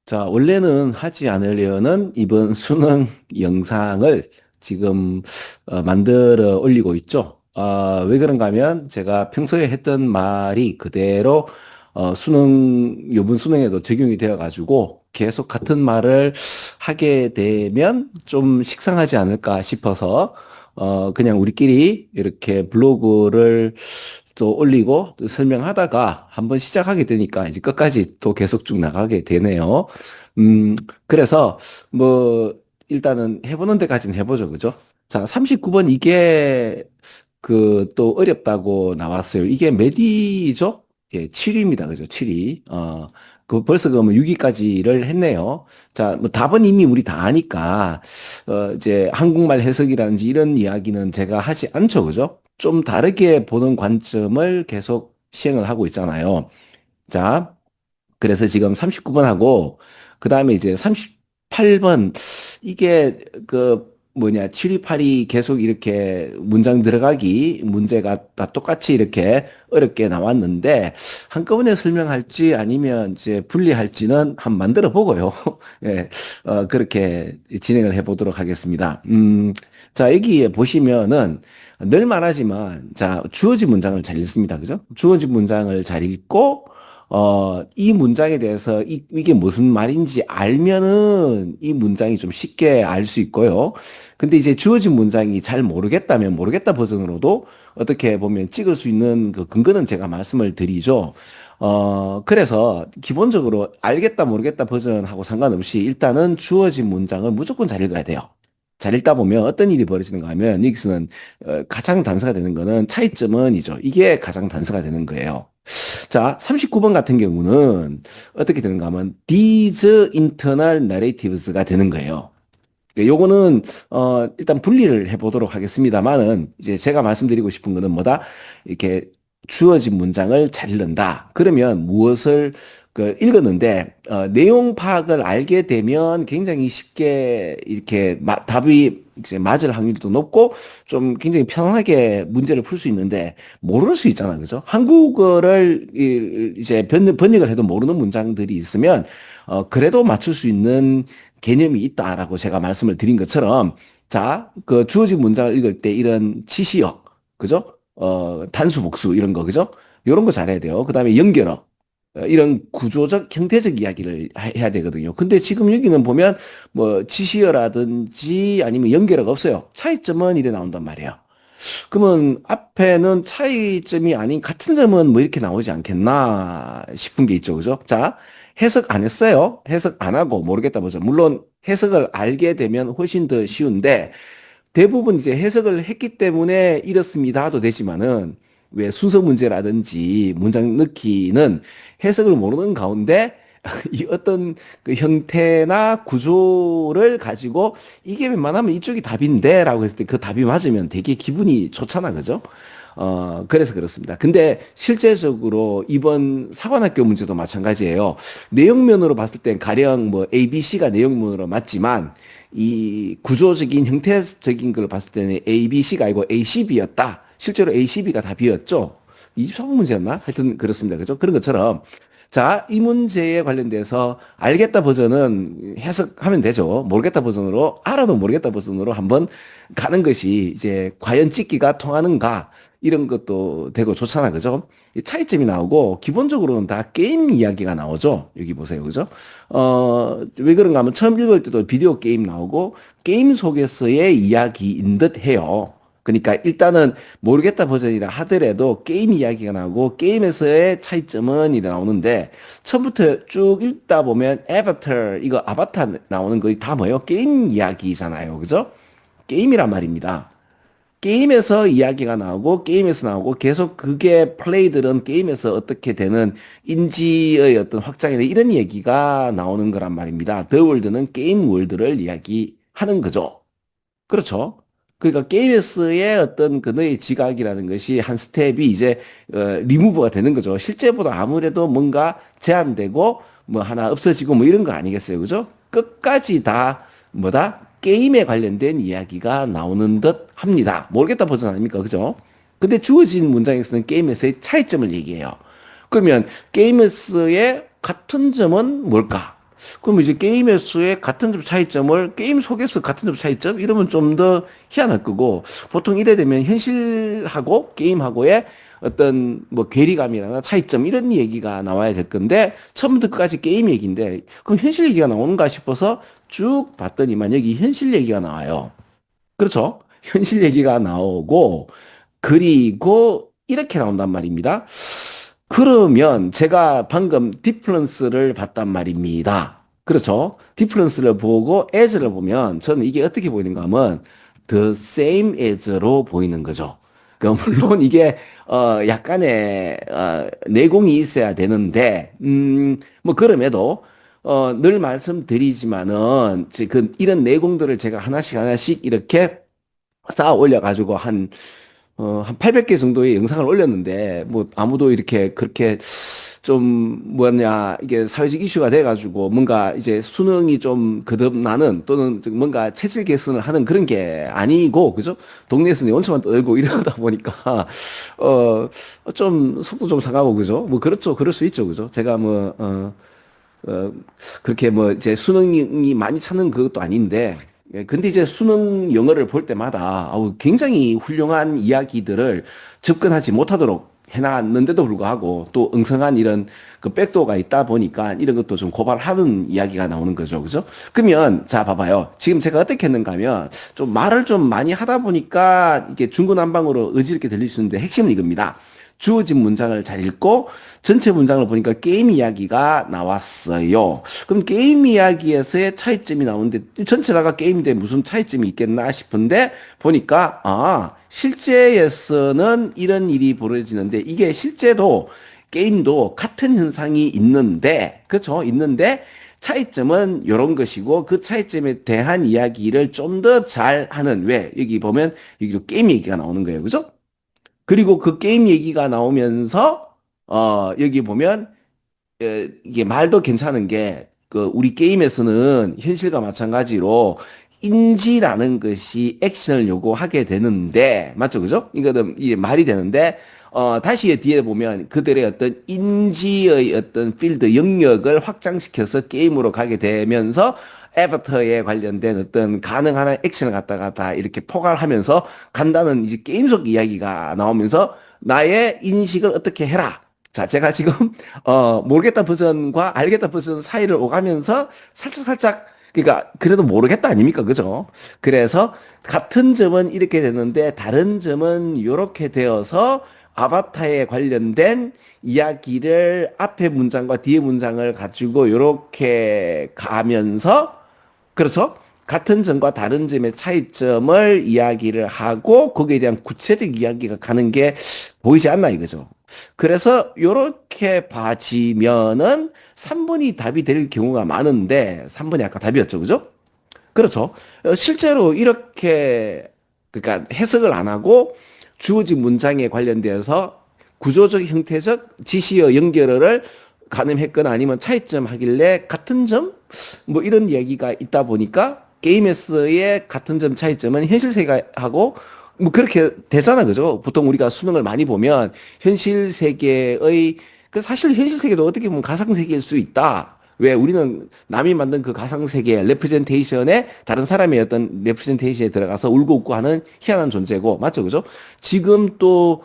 자, 원래는 하지 않으려는 이번 수능 영상을 지금 만들어 올리고 있죠. 왜 그런가 하면 제가 평소에 했던 말이 그대로 요번 수능에도 적용이 되어 가지고 계속 같은 말을 하게 되면 좀 식상하지 않을까 싶어서 그냥 우리끼리 이렇게 블로그를 또 올리고 또 설명하다가 한번 시작하게 되니까 이제 끝까지 또 계속 쭉 나가게 되네요. 음, 그래서 뭐 일단은 해보는 데까지는 해보죠. 그죠? 자, 39번 이게 그 또 어렵다고 나왔어요. 이게 몇 위죠? 예, 7위입니다. 그죠? 7위. 벌써 그러면 6위까지를 했네요. 자, 뭐 답은 이미 우리 다 아니까 이제 한국말 해석이라든지 이런 이야기는 제가 하지 않죠. 그죠? 좀 다르게 보는 관점을 계속 시행을 하고 있잖아요. 자, 그래서 지금 39번하고, 그 다음에 이제 38번, 이게 그 뭐냐, 7위, 8위 계속 이렇게 문장 들어가기 문제가 다 똑같이 이렇게 어렵게 나왔는데, 한꺼번에 설명할지 아니면 이제 분리할지는 한번 만들어 보고요. 예, 그렇게 진행을 해 보도록 하겠습니다. 자, 여기에 보시면은 늘 말하지만, 자, 주어진 문장을 잘 읽습니다. 그죠? 주어진 문장을 잘 읽고, 이 문장에 대해서 이게 무슨 말인지 알면은 이 문장이 좀 쉽게 알 수 있고요. 근데 이제 주어진 문장이 잘 모르겠다면 모르겠다 버전으로도 어떻게 보면 찍을 수 있는 그 근거는 제가 말씀을 드리죠. 그래서 기본적으로 알겠다 모르겠다 버전하고 상관없이 일단은 주어진 문장을 무조건 잘 읽어야 돼요. 잘 읽다 보면 어떤 일이 벌어지는가 하면 여기서는 가장 단서가 되는 거는 차이점은이죠. 이게 가장 단서가 되는 거예요. 자, 39번 같은 경우는 어떻게 되는가 하면 these internal narratives가 되는 거예요. 요거는 일단 분리를 해보도록 하겠습니다만은 이제 제가 말씀드리고 싶은 거는 뭐다? 이렇게 주어진 문장을 잘 읽는다. 그러면 무엇을 그 읽었는데 내용 파악을 알게 되면 굉장히 쉽게 이렇게 답이 이제 맞을 확률도 높고 좀 굉장히 편안하게 문제를 풀 수 있는데 모를 수 있잖아, 그죠? 한국어를 이제 번역을 해도 모르는 문장들이 있으면 그래도 맞출 수 있는 개념이 있다라고 제가 말씀을 드린 것처럼 자, 그 주어진 문장을 읽을 때 이런 치시어, 그죠? 단수, 복수 이런 거, 그죠? 이런 거 잘해야 돼요. 그다음에 연결어. 이런 구조적, 형태적 이야기를 해야 되거든요. 근데 지금 여기는 보면 뭐 치시어라든지 아니면 연결어가 없어요. 차이점은 이래 나온단 말이에요. 그러면 앞에는 차이점이 아닌 같은 점은 뭐 이렇게 나오지 않겠나 싶은 게 있죠. 그죠? 자, 해석 안 했어요. 해석 안 하고 모르겠다 보죠. 물론 해석을 알게 되면 훨씬 더 쉬운데 대부분 이제 해석을 했기 때문에 이렇습니다도 되지만은 왜 순서 문제라든지 문장 넣기는 해석을 모르는 가운데 이 어떤 그 형태나 구조를 가지고 이게 웬만하면 이쪽이 답인데라고 했을 때 그 답이 맞으면 되게 기분이 좋잖아, 그죠? 그래서 그렇습니다. 근데 실제적으로 이번 사관학교 문제도 마찬가지예요. 내용면으로 봤을 땐 가령 뭐 A, B, C가 내용면으로 맞지만 이 구조적인 형태적인 걸 봤을 때는 A, B, C가 아니고 A, C, B였다. 실제로 A, C, B가 답이었죠. 24번 문제였나? 하여튼 그렇습니다. 그죠? 그런 것처럼 자, 이 문제에 관련돼서 알겠다 버전은 해석하면 되죠. 모르겠다 버전으로, 알아도 모르겠다 버전으로 한번 가는 것이 이제 과연 찍기가 통하는가 이런 것도 되고 좋잖아. 그죠? 이 차이점이 나오고 기본적으로는 다 게임 이야기가 나오죠. 여기 보세요. 그죠? 왜 그런가 하면 처음 읽을 때도 비디오 게임 나오고 게임 속에서의 이야기인 듯 해요. 그러니까 일단은 모르겠다 버전이라 하더라도 게임 이야기가 나오고 게임에서의 차이점은 이래 나오는데 처음부터 쭉 읽다 보면 아바타 이거 아바타 나오는 거다 뭐예요? 게임 이야기잖아요. 그죠? 게임이란 말입니다. 게임에서 이야기가 나오고 게임에서 나오고 계속 그게 플레이들은 게임에서 어떻게 되는 인지의 어떤 확장이나 이런 얘기가 나오는 거란 말입니다. 더 월드는 게임 월드를 이야기하는 거죠. 그렇죠. 그러니까 KBS의 어떤 그 너의 지각이라는 것이 한 스텝이 이제 리무브가 되는 거죠. 실제보다 아무래도 뭔가 제한되고 뭐 하나 없어지고 뭐 이런 거 아니겠어요. 그죠? 끝까지 다 뭐다? 게임에 관련된 이야기가 나오는 듯 합니다. 모르겠다 버전 아닙니까? 그죠? 근데 주어진 문장에서는 게임에서의 차이점을 얘기해요. 그러면 게임에서의 같은 점은 뭘까? 그럼 이제 게임의 수의 같은 점 차이점을 게임 속에서 같은 점 차이점 이러면 좀 더 희한할 거고 보통 이래 되면 현실하고 게임하고의 어떤 뭐 괴리감이나 차이점 이런 얘기가 나와야 될 건데 처음부터 끝까지 게임 얘기인데 그럼 현실 얘기가 나오는가 싶어서 쭉 봤더니만 여기 현실 얘기가 나와요. 그렇죠? 현실 얘기가 나오고 그리고 이렇게 나온단 말입니다. 그러면 제가 방금 디퍼런스를 봤단 말입니다. 그렇죠? 디퍼런스를 보고 as를 보면 저는 이게 어떻게 보이는가 하면 the same as로 보이는 거죠. 그 물론 이게 약간의 내공이 있어야 되는데 뭐 그럼에도 늘 말씀드리지만은 이런 내공들을 제가 하나씩 하나씩 이렇게 쌓아 올려가지고 한 800개 정도의 영상을 올렸는데, 뭐, 아무도 이렇게 그렇게 좀, 뭐냐, 이게 사회적 이슈가 돼가지고, 뭔가 이제 수능이 좀 거듭나는 또는 뭔가 체질 개선을 하는 그런 게 아니고, 그죠? 동네에서 내 원초만 떨고 이러다 보니까, 어, 좀 속도 좀 상하고, 그죠? 뭐, 그렇죠. 그럴 수 있죠. 그죠? 제가 뭐, 어, 그렇게 뭐 이제 수능이 많이 차는 그것도 아닌데, 예, 근데 이제 수능 영어를 볼 때마다 굉장히 훌륭한 이야기들을 접근하지 못하도록 해놨는데도 불구하고 또 엉성한 이런 그 백도어가 있다 보니까 이런 것도 좀 고발하는 이야기가 나오는 거죠. 그죠? 그러면 자 봐봐요. 지금 제가 어떻게 했는가 하면 좀 말을 좀 많이 하다 보니까 이게 중구난방으로 의지롭게 들릴 수 있는데 핵심은 이겁니다. 주어진 문장을 잘 읽고 전체 문장을 보니까 게임 이야기가 나왔어요. 그럼 게임 이야기에서의 차이점이 나오는데 전체다가 게임인데 무슨 차이점이 있겠나 싶은데 보니까 실제에서는 이런 일이 벌어지는데 이게 실제도 게임도 같은 현상이 있는데 그렇죠? 있는데 차이점은 이런 것이고 그 차이점에 대한 이야기를 좀 더 잘하는 왜 여기 보면 여기도 게임 얘기가 나오는 거예요. 그죠? 그리고 그 게임 얘기가 나오면서 여기 보면 이게 말도 괜찮은 게 그 우리 게임에서는 현실과 마찬가지로 인지라는 것이 액션을 요구하게 되는데 맞죠? 그죠? 이거는 이게 말이 되는데 다시 뒤에 보면 그들의 어떤 인지의 어떤 필드 영역을 확장시켜서 게임으로 가게 되면서 애버터에 관련된 어떤 가능한 액션을 갖다가 다 이렇게 포괄하면서 간다는 이제 게임 속 이야기가 나오면서 나의 인식을 어떻게 해라. 자, 제가 지금 모르겠다 버전과 알겠다 버전 사이를 오가면서 살짝 그러니까 그래도 모르겠다 아닙니까? 그죠? 그래서 같은 점은 이렇게 되는데 다른 점은 이렇게 되어서 아바타에 관련된 이야기를 앞에 문장과 뒤에 문장을 가지고 이렇게 가면서 그래서 같은 점과 다른 점의 차이점을 이야기를 하고 거기에 대한 구체적 이야기가 가는 게 보이지 않나 이거죠. 그래서 이렇게 봐지면은 3번이 답이 될 경우가 많은데 3번이 아까 답이었죠. 그죠? 그렇죠. 실제로 이렇게 그러니까 해석을 안 하고 주어진 문장에 관련돼서 구조적 형태적 지시어 연결을 가늠했거나 아니면 차이점 하길래 같은 점 뭐 이런 얘기가 있다 보니까 게임에서의 같은 점 차이점은 현실 세계하고 뭐 그렇게 되잖아 그죠? 보통 우리가 수능을 많이 보면 현실 세계의 그 사실 현실 세계도 어떻게 보면 가상 세계일 수 있다. 왜 우리는 남이 만든 그 가상 세계 레프레젠테이션에 다른 사람의 어떤 레프레젠테이션에 들어가서 울고 웃고 하는 희한한 존재고 맞죠 그죠? 지금 또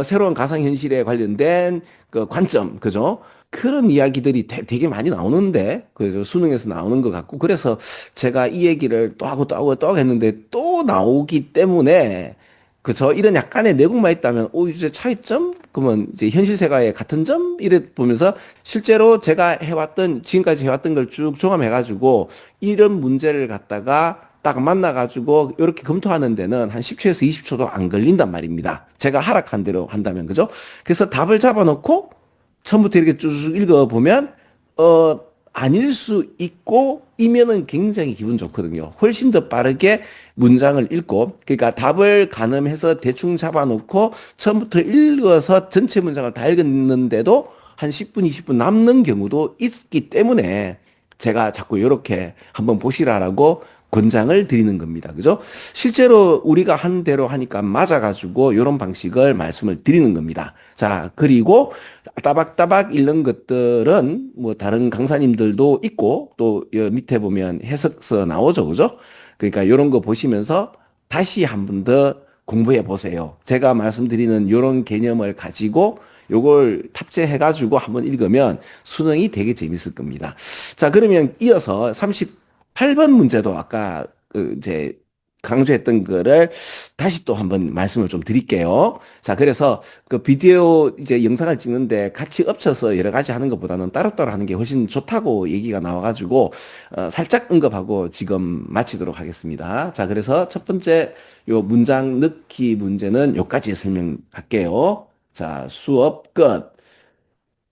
새로운 가상 현실에 관련된 그 관점 그죠? 그런 이야기들이 되게 많이 나오는데 그죠? 수능에서 나오는 것 같고 그래서 제가 이 얘기를 또 하고 또 하고 또 하고 했는데 또 나오기 때문에 그죠? 이런 약간의 내공만 있다면, 이제 차이점? 그러면 이제 현실 세계의 같은 점? 이래 보면서 실제로 제가 해왔던, 지금까지 해왔던 걸 쭉 종합해가지고 이런 문제를 갖다가 딱 만나가지고 이렇게 검토하는 데는 한 10초에서 20초도 안 걸린단 말입니다. 제가 하락한 대로 한다면, 그죠? 그래서 답을 잡아놓고 처음부터 이렇게 쭉 읽어보면, 아닐 수 있고, 이면은 굉장히 기분 좋거든요. 훨씬 더 빠르게 문장을 읽고, 그러니까 답을 가늠해서 대충 잡아놓고, 처음부터 읽어서 전체 문장을 다 읽었는데도 한 10분, 20분 남는 경우도 있기 때문에, 제가 자꾸 이렇게 한번 보시라라고 권장을 드리는 겁니다. 그죠? 실제로 우리가 한 대로 하니까 맞아가지고 이런 방식을 말씀을 드리는 겁니다. 자, 그리고 따박따박 읽는 것들은 뭐 다른 강사님들도 있고 또 밑에 보면 해석서 나오죠. 그죠? 그러니까 이런 거 보시면서 다시 한 번 더 공부해 보세요. 제가 말씀드리는 이런 개념을 가지고 요걸 탑재해가지고 한번 읽으면 수능이 되게 재밌을 겁니다. 자, 그러면 이어서 38번 문제도 아까 그 이제 강조했던 거를 다시 또 한번 말씀을 좀 드릴게요. 자, 그래서 그 비디오 이제 영상을 찍는데 같이 엎쳐서 여러 가지 하는 것보다는 따로따로 하는 게 훨씬 좋다고 얘기가 나와가지고 살짝 언급하고 지금 마치도록 하겠습니다. 자, 그래서 첫 번째 요 문장 넣기 문제는 요까지 설명할게요. 자, 수업 끝.